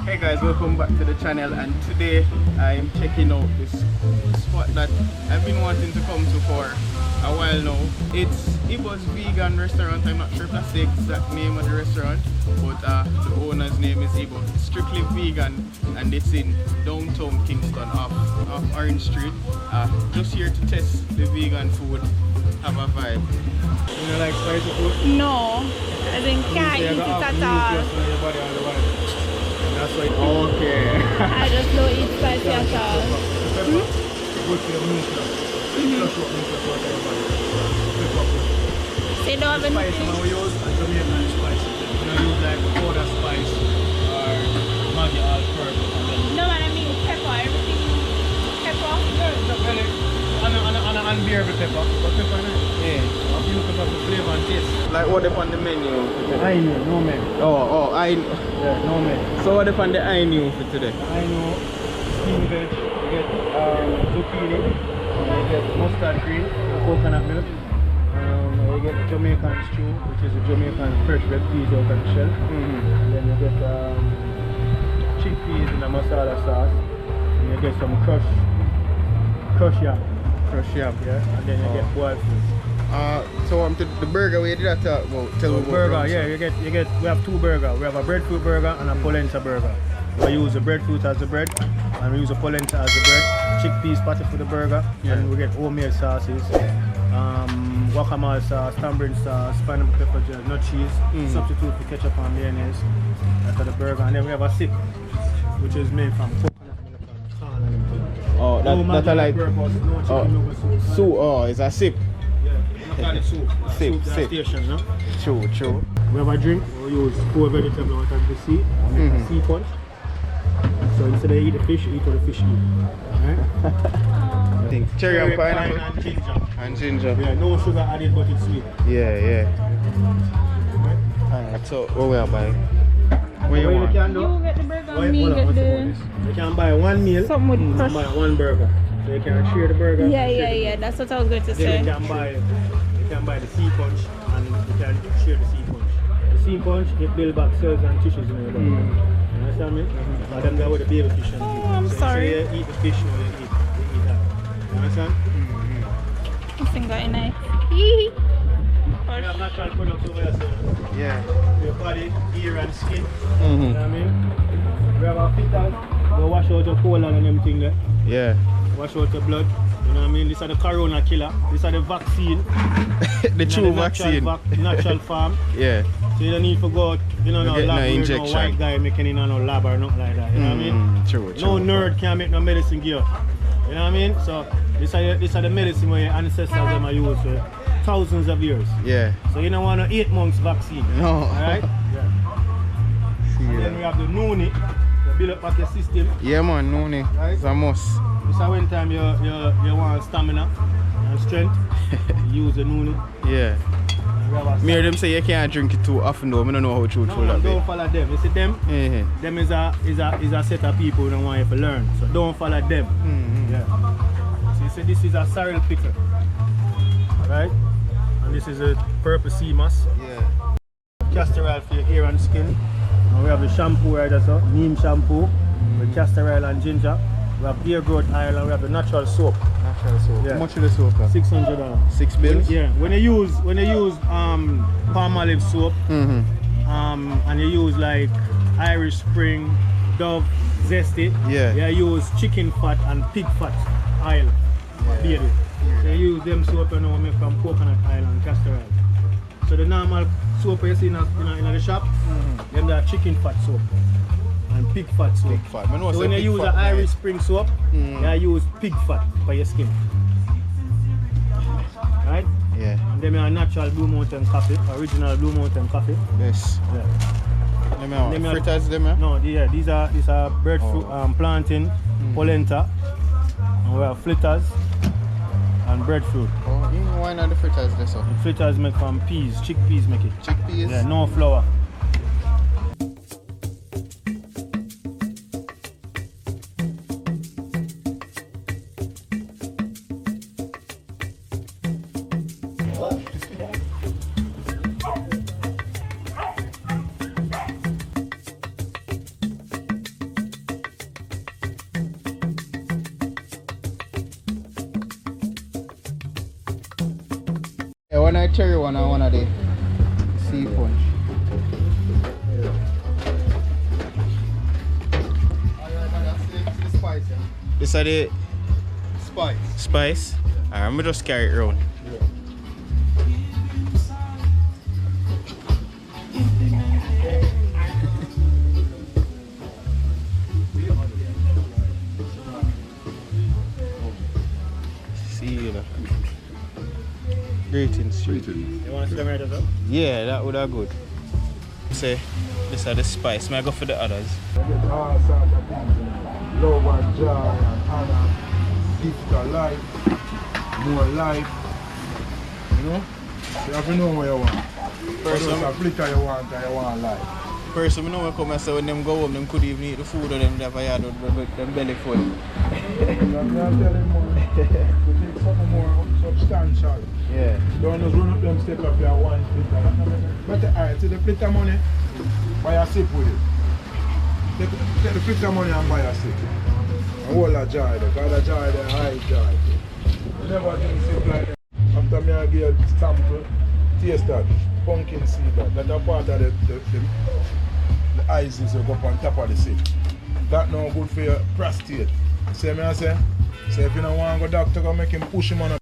Hey guys, welcome back to the channel, and today I'm checking out this spot that I've been wanting to come to for a while now. It's Ibo's Vegan Restaurant. I'm not sure if that's the exact name of the restaurant, but the owner's name is Ibo. It's strictly vegan and it's in downtown Kingston off Orange Street. Just here to test the vegan food, have a vibe. You know, like spicy food? No, I think can't eat it at all. That's why. Okay. I just don't eat spicy at all. They don't have anything. Spice we use Jamaican spice. We don't use like powder spice or Maggi all-purpose. No, man, I mean pepper, everything. Pepper. And unbearable pepper. But pepper nice. Yeah. You look at the flavor and taste. Like what if on the menu? I know, no man. Yeah, no man. So what if on the I knew for today? I know steamed veg, you get zucchini, you get mustard green, coconut milk, you get Jamaican stew, which is a Jamaican fresh red peas out of the shell. And then you get chickpeas in a masala sauce, and you get some crushed yam. Yeah, and then you get boiled fish. So the burger we did that talk about. Tell me about burger, yeah, we have two burgers. We have a breadfruit burger and a polenta burger. We use the breadfruit as the bread and we use the polenta as the bread. Chickpeas patty for the burger, and we get homemade sauces. Guacamole sauce, tamarind sauce, pineapple pepper gel, nut cheese, substitute for ketchup and mayonnaise. That's the burger, and then we have a sip, which is made from coconut milk and corn and everything. Oh, that's a like soup. Oh, it's a sip. Sip. Station, no? True. We have a drink, we use 4 vegetables out of the sea, and make a sea punch. So instead of eat the fish, you eat what the fish eat. Right? Cherry and pineapple. And ginger. And ginger. Yeah, no sugar added, but it's sweet. Yeah. Alright, so what we are buying? What you want? You get the burger and me get the... You can buy one meal, something with you can buy one burger. So you can share the burger. Yeah, that's what I was going to say. Then you can buy the sea punch and you can share the sea punch. The sea punch, it builds back cells and tissues in your body. You understand me? But them guys with the baby fish and I'm so sorry. You eat the fish or you eat that. You understand? I think I nice. We have natural products over here, so Yeah. your body, ear and skin. You know what I mean? We have our filters, we wash out your colon and everything there. Yeah. Wash out your blood. You know what I mean? These are the corona killer. These are the vaccine. The true vaccine. Natural farm. Yeah. So you don't need to go out, you know, no get lab, no injection. no white guy making in no lab or nothing like that. You know what I mean? True. No nerd can make no medicine give you. You know what I mean? So these are the medicine where your ancestors them are used for thousands of years. Yeah. So you don't want no 8 months vaccine. No. Alright? Yeah. And then we have the noni to build up back your system. Yeah man, noni. Right? It's a must. This is when time you want stamina and strength, you use the noni. Yeah. Me hear them say you can't drink it too often though. I don't know how truthful that be. Don't follow them. You see them? Them is a set of people who don't want you to learn. So don't follow them. Yeah. So you see this is a sorrel pickle. Alright? And this is a purple sea moss. Yeah. Castor oil for your hair and skin. And we have the shampoo right there, so neem shampoo with castor oil and ginger. We have ear growth oil and we have the natural soap. Natural soap. Yeah. How much is the soap? $600. 6 bills? Yeah. When you use palm olive soap and you use like Irish Spring, Dove, Zesty, you use chicken fat and pig fat oil. Yeah. So you use them soap and we make from coconut oil and castor oil. So the normal soap you see in the shop, them are chicken fat soap and pig fat soap. Pig fat. So when you use an Irish Spring soap, you use pig fat for your skin. Right? Yeah. And then we have natural Blue Mountain coffee, original Blue Mountain coffee. Yes. Yeah. Them fritters them, eh? No, these are breadfruit, plantain, polenta, and we have fritters and breadfruit. Oh, why not the fritters there, so? The fritters make from peas, chickpeas make it. Chickpeas? Yeah, no flour. one I cherry one and one of the sea punch. This are the spice. Alright, I'm gonna just carry it around. See you know. Greetings. You want to see the mirror as well? Yeah, that would have good. Say, these are the spice. May I go for the others? I get all sorts of things, you know. Love and joy and honor, gift of life, more life. You know? You have to know what you want. First, a flicker you want and you want life. First, I know when I come and say when them go home, them could even eat the food or them never had them belly full. I'm telling more. You take something more substantial. Yeah. Don't just run up them steps up here one flicker. But alright, see the flicker money, buy a sip with it. Take the flicker money and buy a sip. And hold a jar there, because the jar there, high jar. You never drink sip like that. After me I give a sample, taste that, pumpkin seed that's a part of the ices you go up on top of the sip. That no good for your prostate. See me I say? So if you don't want to go doctor, go make him push him on a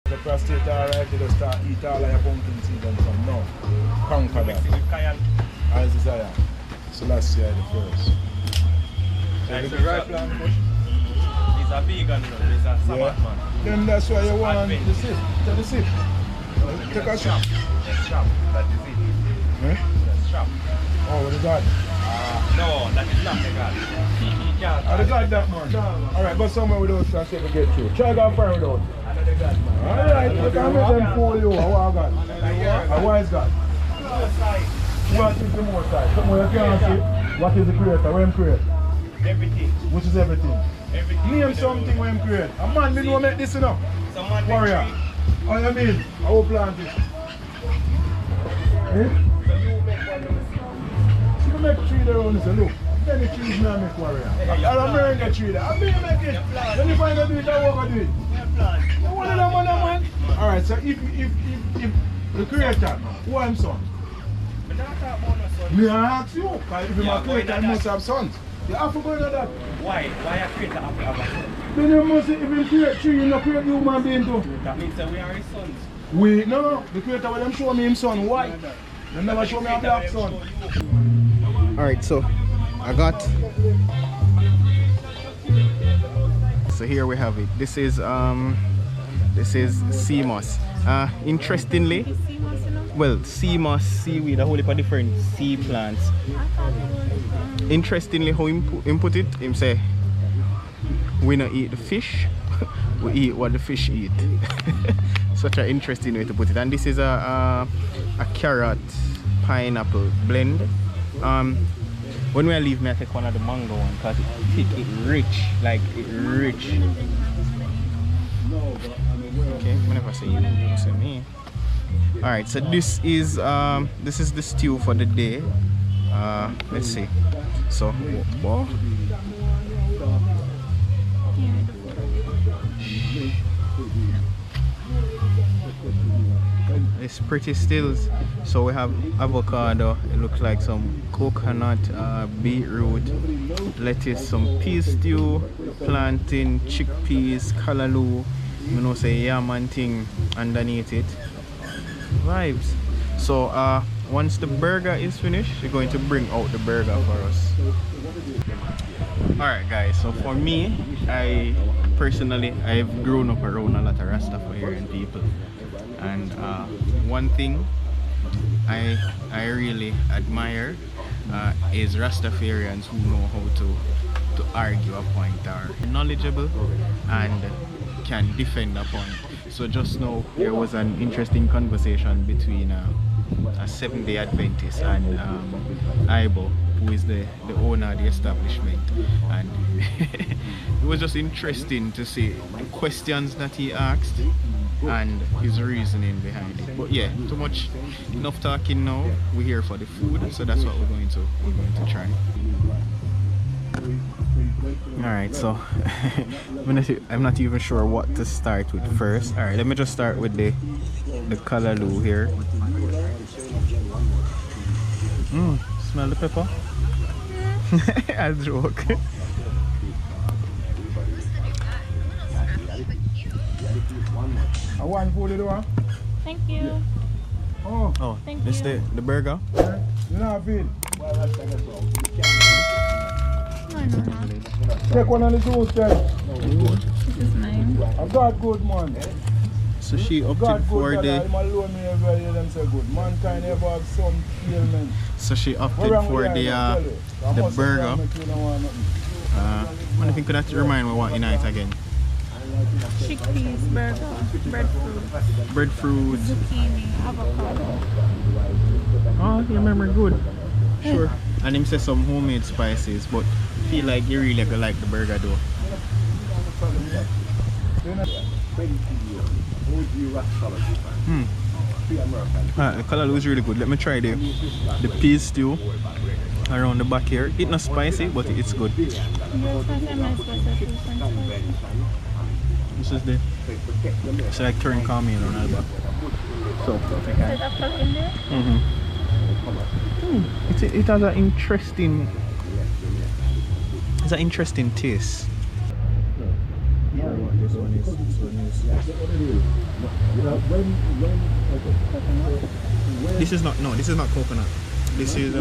the prostate alright, you just start eat all of your pumpkin seed and some. No. Conquer that. As desire. So last year the first. So the right plan push. He's a vegan, he's a Sabbath man. Then that's why you want the sip. Take the sip. Take a shot. Strap, that is it. Eh? Strap. Oh, what is that? No, that is not the God. He can't. I got that man. Alright, go somewhere without and see if we get through. Try to go far without. Alright, you can make them fool you. What God? A wise God. What is the more side? Somewhere you can't see. What is the creator? What him create? Everything. Which is everything? Everything. Name something when him create. A man didn't make this enough. Someone Warrior. How you mean? I will plant it. Eh? You make tree there on this, look. Many trees now make warrior. I'll bring a tree there. I'll make it. When you find a do it, I walk do it. You want to know man? Alright, so if the creator, who am son? Me ask you, because if you're a creator, you must have sons. You have to go into that. Why a creator have to have a son? Then you must, if you create tree, you not create human being too. That means that we are his sons. No, the creator will them show me him son white. They never show me a black son. Alright, so I got. So here we have it. This is sea moss. Interestingly, well, sea moss, seaweed, a whole heap of different sea plants. Interestingly, how him put it, him say, we not eat the fish, we eat what the fish eat. Such an interesting way to put it. And this is a carrot pineapple blend. When we leave, me I take one of the mango one because it rich, like it rich. Okay, whenever I say you say me. Alright, so this is the stew for the day. Let's see. So whoa. It's pretty stills. So we have avocado, it looks like some coconut, beetroot, lettuce, some pea stew, plantain, chickpeas, callaloo, you know, say yam and thing underneath it. Vibes. So once the burger is finished, we're going to bring out the burger for us. Alright guys, so for me, I've grown up around a lot of Rastafarian people. And one thing I really admire is Rastafarians who know how to argue a point, are knowledgeable and can defend a point. So just now there was an interesting conversation between a Seventh-day Adventist and Ibo, who is the owner of the establishment, and it was just interesting to see the questions that he asked and his reasoning behind it. But yeah, enough talking now. We're here for the food, so that's what we're going to try. Alright, so I'm not even sure what to start with first. Alright, let me just start with the callaloo here. Smell the pepper? I joke. I want food to do. Thank you. Oh, Thank this you. the burger? You know what I feel? No. Take one of the juice then. This is mine. I got good man. So she opted God for good, the I'm alone me every day them say good. Mankind ever have some ailment. so she opted for the burger. What do you think that remind me what you eat again? Chickpeas burger. Breadfruit. Breadfruit. Zucchini. Avocado. Oh, you remember good. Sure. And him say some homemade spices, but feel like you really gonna like the burger though. The callaloo is really good. Let me try the peas stew around the back here. It's not spicy, but it's good. This is the it's like turn calming around the back. So it has an interesting taste. This one is this is not coconut. This is I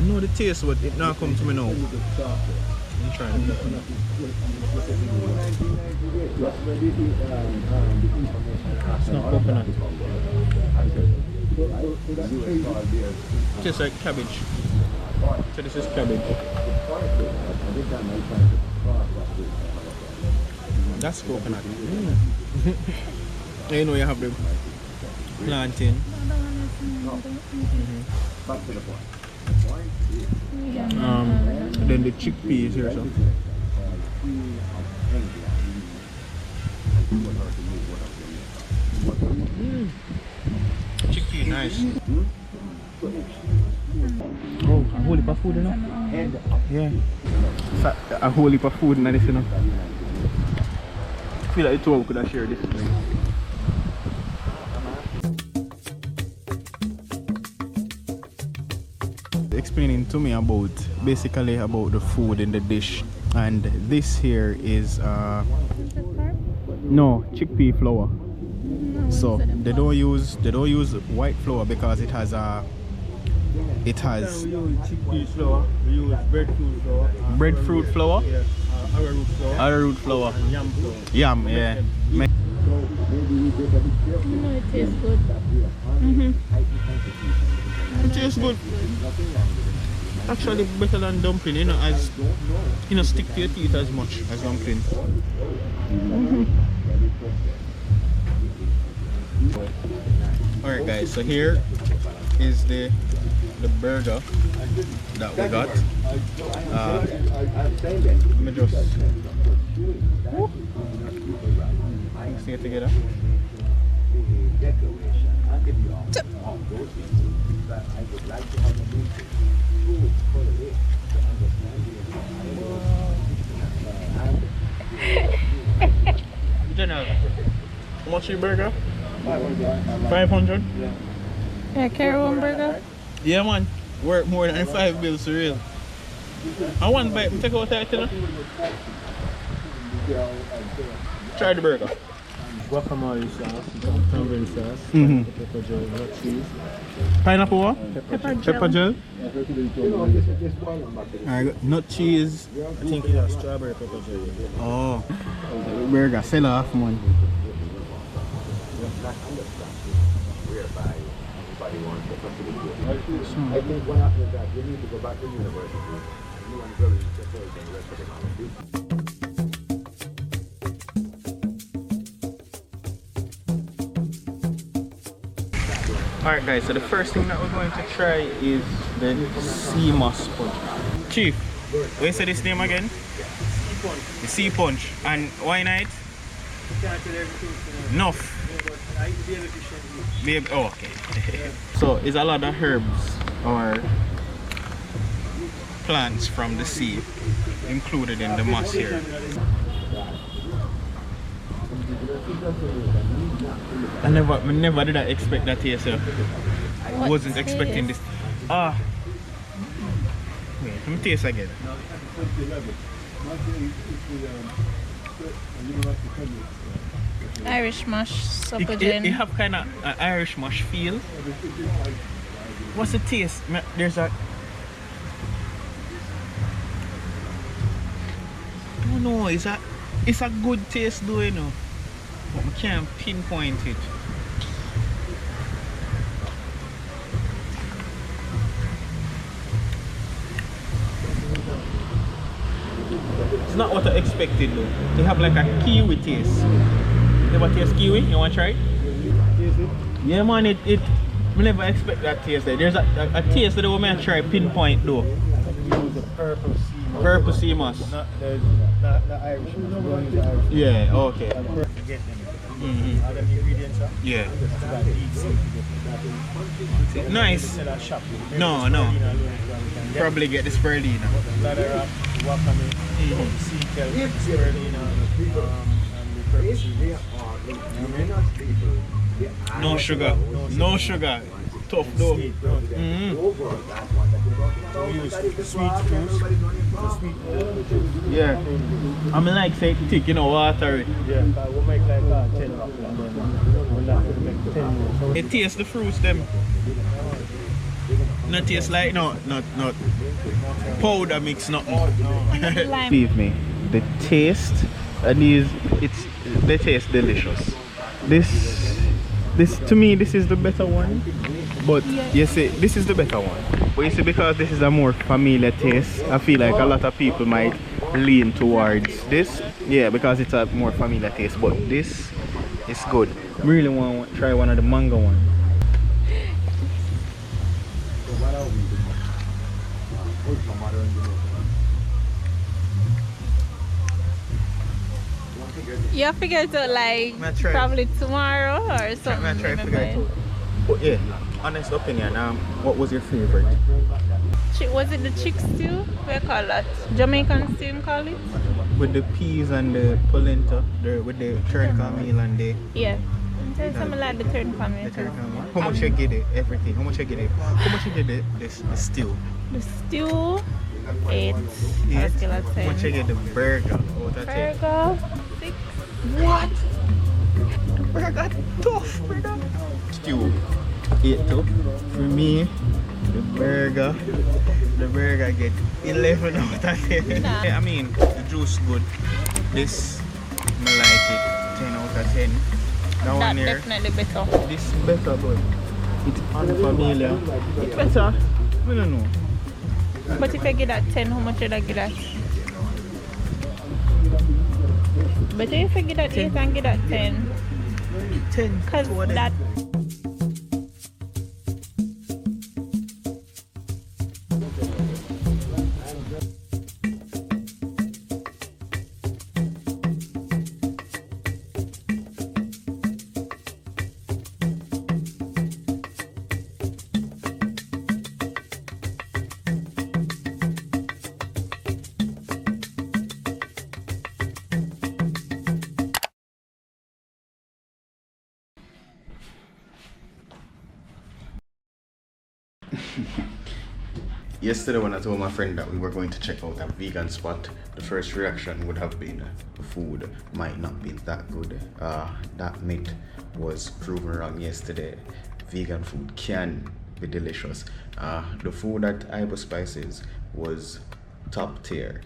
know the taste, but it now comes to me now. Let me try it. It's not coconut. It tastes like cabbage. So this is cabbage. That's coconut. You know you have the plantain. Then the chickpeas here. So. Chickpea, nice. Oh, a whole heap of food, you know? Yeah. A whole heap of food in this, you know? I feel like the two of us could have shared this. Explaining to me about basically about the food in the dish, and this here is no chickpea flour. So they don't use white flour because it has We use chickpea flour, we use breadfruit flour, yeah, arrowroot flour, and yam flour. Yam, yeah. You know it tastes good. It tastes good. Actually better than dumpling, you know, as you know, stick to your teeth as much as dumpling. Alright guys, so here is the burger that we got. Let me just see it together. General, how much is your burger? 500? Yeah, carry one burger. Yeah man, work more than 5 bills for real. I want bite, take out that, you know? Try the burger. Guacamole sauce, tamarind sauce, pepper gel, not cheese. Pineapple what? Pepper gel. Alright, nut cheese. I think it has strawberry pepper gel. Oh, burger, sell off man. I think what happens is that you need to go back to university. You want to go to the rest of the Alright guys, so the first thing that we're going to try is the sea moss punch. Chief, what you say this name again? Sea punch. The sea punch. And why not? Enough. Baby, oh, okay. So it's a lot of herbs or plants from the sea included in the moss here. I never did I expect that here, so I wasn't expecting this. Ah, wait, let me taste again. Irish mash supper It have kind of an Irish mash feel. What's the taste? There's a... I don't know, it's a good taste though, you know. But I can't pinpoint it. It's not what I expected though. They have like a kiwi taste. You ever taste kiwi? You want to try it? Yeah man, I never expect that taste there. There's a taste that I want to try pinpoint though. Use the Purple sea moss. Not the Irish moss. Don't use the Irish moss. Yeah, okay. Get them. Other ingredients are? Yeah. It's Nice. No. Probably get the spirulina. Ladder, wakame, sea kelp, spirulina, and the purple sea moss. No sugar. No sugar. Tough though. Sweet, no. So we use sweet fruits. Yeah. I mean like say thick, you know, water. Yeah, we'll make like 10 of them. We'll not make 10 more. It tastes the fruits them. Not taste like not powder mix nothing. Believe me, the taste and they taste delicious. This to me this is the better one. But you see, this is the better one. But you see, because this is a more familiar taste, I feel like a lot of people might lean towards this. Yeah, because it's a more familiar taste. But this is good. Really want to try one of the mango ones. You figure it out like probably tomorrow or something. But yeah, honest opinion, what was your favorite? Was it the chick stew? We call that Jamaican stew, you call it? With the peas and the polenta, with the turtle meal and the... Yeah. Something like the turtle meal. How much you get it? Everything. How much you get it? How much you get the stew? The stew, 8. How much you get the burger? Burger, 6. What? Burger tough, brother. Stew, 8 too. For me, the burger get 11 out of 10. Nah. I mean, the juice good. This, I like it. 10 out of 10. That one here, Definitely better. this better, but it's unfamiliar. It's better. I don't know. But if I get that 10, how much would I get that? But if I get that 8 and get that 10. 10. Because that... Yesterday when I told my friend that we were going to check out a vegan spot, the first reaction would have been the food might not be that good. That myth was proven wrong yesterday. Vegan food can be delicious. The food at Ibo Spices was top tier.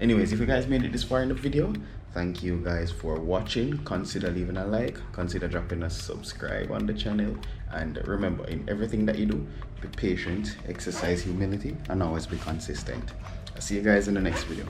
Anyways, if you guys made it this far in the video, thank you guys for watching. Consider leaving a like, consider dropping a subscribe on the channel, and remember, in everything that you do, be patient, exercise humility, and always be consistent. I'll see you guys in the next video.